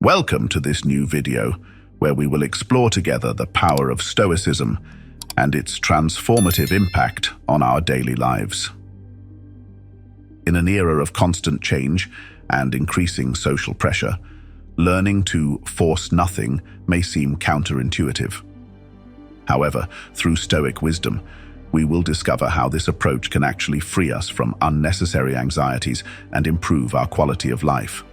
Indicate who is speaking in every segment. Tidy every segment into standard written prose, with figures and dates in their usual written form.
Speaker 1: Welcome to this new video, where we will explore together the power of Stoicism and its transformative impact on our daily lives. In an era of constant change and increasing social pressure, learning to force nothing may seem counterintuitive. However, through Stoic wisdom, we will discover how this approach can actually free us from unnecessary anxieties and improve our quality of life.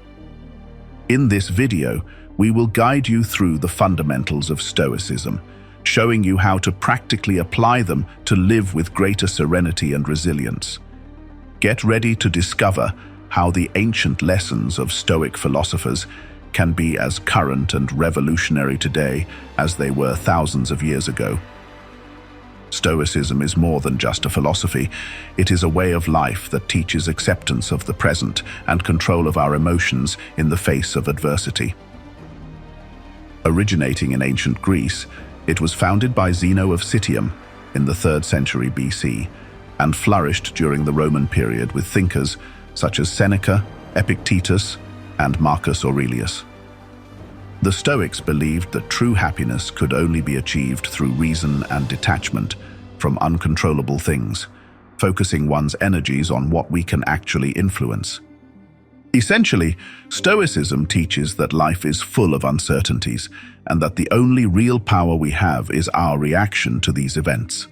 Speaker 1: In this video, we will guide you through the fundamentals of Stoicism, showing you how to practically apply them to live with greater serenity and resilience. Get ready to discover how the ancient lessons of Stoic philosophers can be as current and revolutionary today as they were thousands of years ago. Stoicism is more than just a philosophy. It is a way of life that teaches acceptance of the present and control of our emotions in the face of adversity. Originating in ancient Greece, it was founded by Zeno of Citium in the 3rd century BC and flourished during the Roman period with thinkers such as Seneca, Epictetus, and Marcus Aurelius. The Stoics believed that true happiness could only be achieved through reason and detachment from uncontrollable things, focusing one's energies on what we can actually influence. Essentially, Stoicism teaches that life is full of uncertainties and that the only real power we have is our reaction to these events.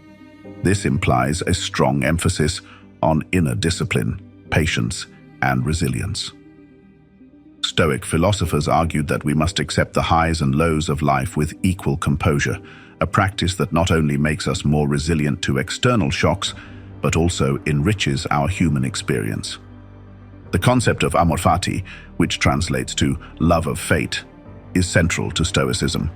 Speaker 1: This implies a strong emphasis on inner discipline, patience, and resilience. Stoic philosophers argued that we must accept the highs and lows of life with equal composure, a practice that not only makes us more resilient to external shocks, but also enriches our human experience. The concept of Amor Fati, which translates to love of fate, is central to Stoicism.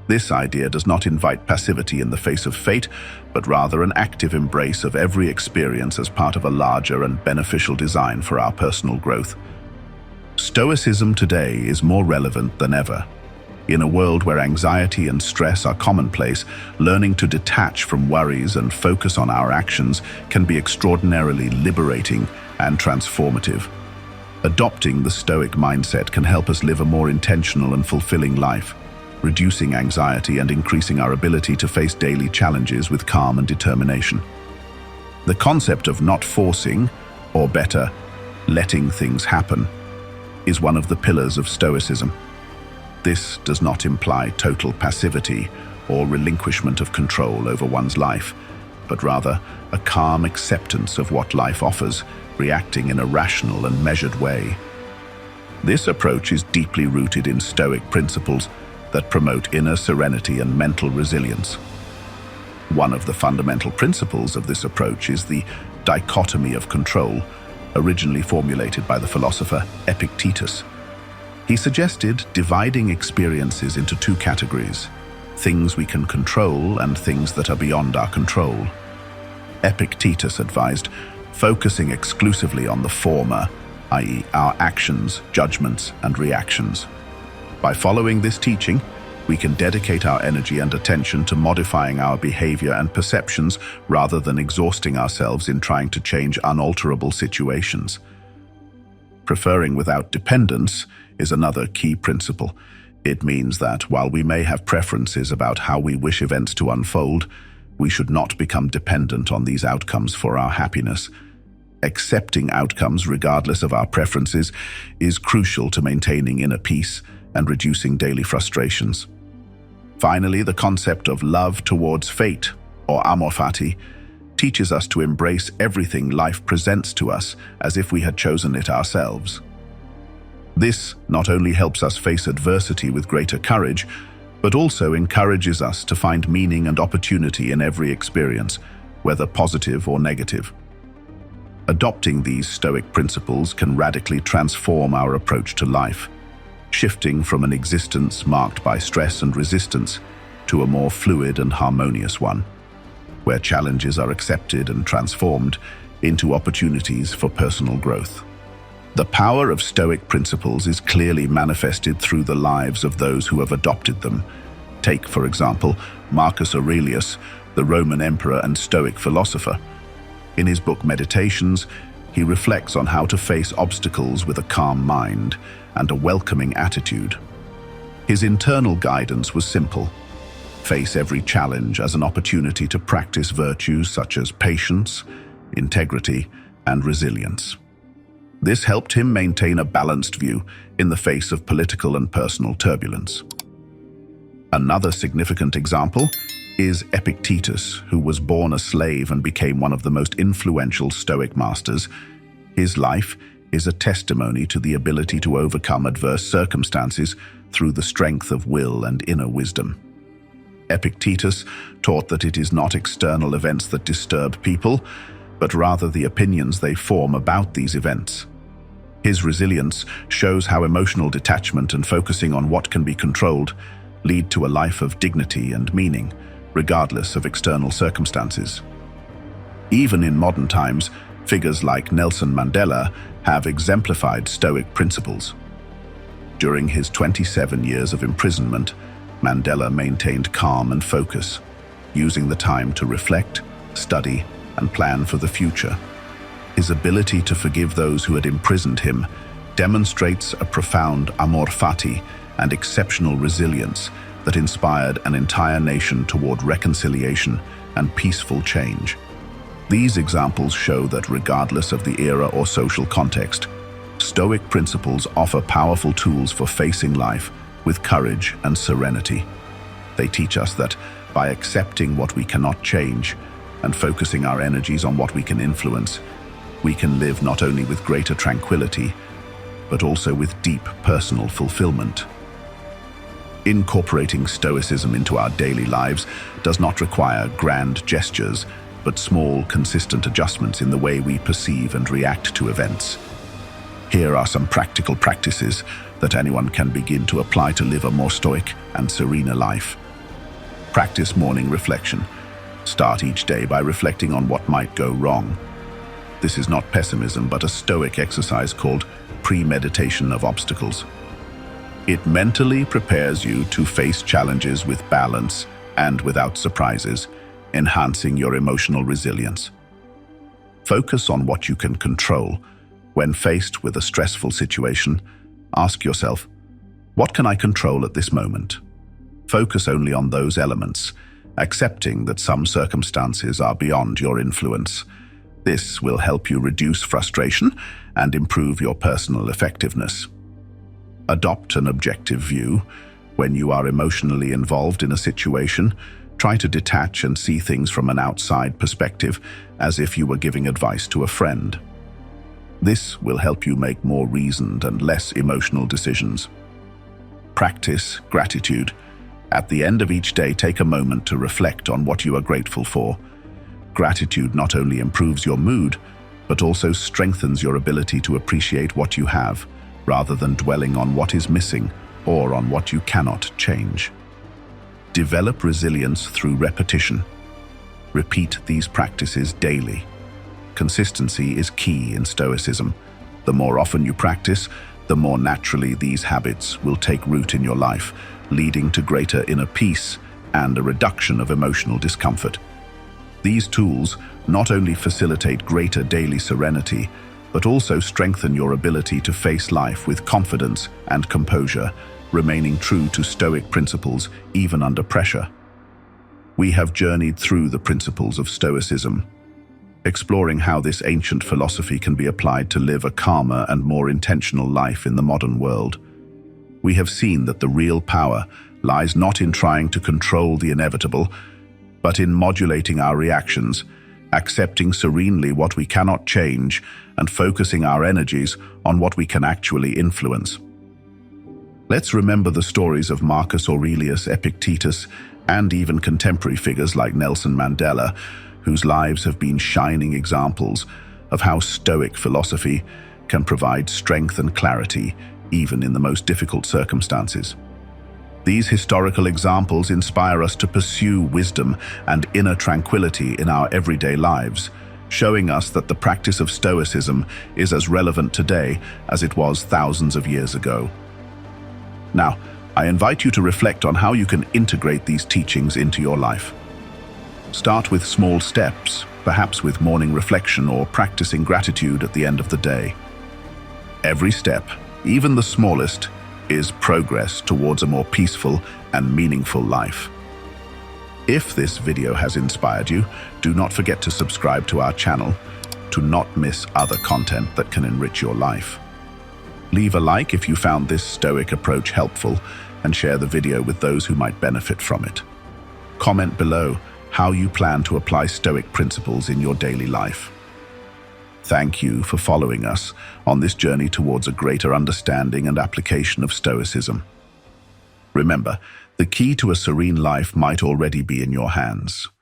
Speaker 1: This idea does not invite passivity in the face of fate, but rather an active embrace of every experience as part of a larger and beneficial design for our personal growth. Stoicism today is more relevant than ever. In a world where anxiety and stress are commonplace, learning to detach from worries and focus on our actions can be extraordinarily liberating and transformative. Adopting the Stoic mindset can help us live a more intentional and fulfilling life, reducing anxiety and increasing our ability to face daily challenges with calm and determination. The concept of not forcing, or better, letting things happen, is one of the pillars of Stoicism. This does not imply total passivity or relinquishment of control over one's life, but rather a calm acceptance of what life offers, reacting in a rational and measured way. This approach is deeply rooted in Stoic principles that promote inner serenity and mental resilience. One of the fundamental principles of this approach is the dichotomy of control, originally formulated by the philosopher Epictetus. He suggested dividing experiences into two categories: things we can control and things that are beyond our control. Epictetus advised focusing exclusively on the former, i.e., our actions, judgments, and reactions. By following this teaching, we can dedicate our energy and attention to modifying our behavior and perceptions rather than exhausting ourselves in trying to change unalterable situations. Preferring without dependence is another key principle. It means that while we may have preferences about how we wish events to unfold, we should not become dependent on these outcomes for our happiness. Accepting outcomes regardless of our preferences is crucial to maintaining inner peace and reducing daily frustrations. Finally, the concept of love towards fate, or Amor Fati, teaches us to embrace everything life presents to us as if we had chosen it ourselves. This not only helps us face adversity with greater courage, but also encourages us to find meaning and opportunity in every experience, whether positive or negative. Adopting these Stoic principles can radically transform our approach to life, shifting from an existence marked by stress and resistance to a more fluid and harmonious one, where challenges are accepted and transformed into opportunities for personal growth. The power of Stoic principles is clearly manifested through the lives of those who have adopted them. Take, for example, Marcus Aurelius, the Roman emperor and Stoic philosopher. In his book Meditations, he reflects on how to face obstacles with a calm mind and a welcoming attitude. His internal guidance was simple: face every challenge as an opportunity to practice virtues such as patience, integrity, and resilience. This helped him maintain a balanced view in the face of political and personal turbulence. Another significant example is Epictetus, who was born a slave and became one of the most influential Stoic masters. His life is a testimony to the ability to overcome adverse circumstances through the strength of will and inner wisdom. Epictetus taught that it is not external events that disturb people, but rather the opinions they form about these events. His resilience shows how emotional detachment and focusing on what can be controlled lead to a life of dignity and meaning, regardless of external circumstances. Even in modern times, figures like Nelson Mandela have exemplified Stoic principles. During his 27 years of imprisonment, Mandela maintained calm and focus, using the time to reflect, study, and plan for the future. His ability to forgive those who had imprisoned him demonstrates a profound Amor Fati and exceptional resilience that inspired an entire nation toward reconciliation and peaceful change. These examples show that regardless of the era or social context, Stoic principles offer powerful tools for facing life with courage and serenity. They teach us that by accepting what we cannot change and focusing our energies on what we can influence, we can live not only with greater tranquility, but also with deep personal fulfillment. Incorporating Stoicism into our daily lives does not require grand gestures, but small, consistent adjustments in the way we perceive and react to events. Here are some practical practices that anyone can begin to apply to live a more stoic and serene life. Practice morning reflection. Start each day by reflecting on what might go wrong. This is not pessimism, but a Stoic exercise called premeditation of obstacles. It mentally prepares you to face challenges with balance and without surprises, enhancing your emotional resilience. Focus on what you can control. When faced with a stressful situation, ask yourself, what can I control at this moment? Focus only on those elements, accepting that some circumstances are beyond your influence. This will help you reduce frustration and improve your personal effectiveness. Adopt an objective view. When you are emotionally involved in a situation, try to detach and see things from an outside perspective, as if you were giving advice to a friend. This will help you make more reasoned and less emotional decisions. Practice gratitude. At the end of each day, take a moment to reflect on what you are grateful for. Gratitude not only improves your mood, but also strengthens your ability to appreciate what you have, rather than dwelling on what is missing or on what you cannot change. Develop resilience through repetition. Repeat these practices daily. Consistency is key in Stoicism. The more often you practice, the more naturally these habits will take root in your life, leading to greater inner peace and a reduction of emotional discomfort. These tools not only facilitate greater daily serenity, but also strengthen your ability to face life with confidence and composure, remaining true to Stoic principles even under pressure. We have journeyed through the principles of Stoicism, exploring how this ancient philosophy can be applied to live a calmer and more intentional life in the modern world. We have seen that the real power lies not in trying to control the inevitable, but in modulating our reactions, accepting serenely what we cannot change, and focusing our energies on what we can actually influence. Let's remember the stories of Marcus Aurelius, Epictetus, and even contemporary figures like Nelson Mandela, whose lives have been shining examples of how Stoic philosophy can provide strength and clarity even in the most difficult circumstances. These historical examples inspire us to pursue wisdom and inner tranquility in our everyday lives, showing us that the practice of Stoicism is as relevant today as it was thousands of years ago. Now, I invite you to reflect on how you can integrate these teachings into your life. Start with small steps, perhaps with morning reflection or practicing gratitude at the end of the day. Every step, Even the smallest is progress towards a more peaceful and meaningful life. If this video has inspired you, do not forget to subscribe to our channel to not miss other content that can enrich your life. Leave a like if you found this Stoic approach helpful and share the video with those who might benefit from it. Comment below how you plan to apply Stoic principles in your daily life. Thank you for following us on this journey towards a greater understanding and application of Stoicism. Remember, the key to a serene life might already be in your hands.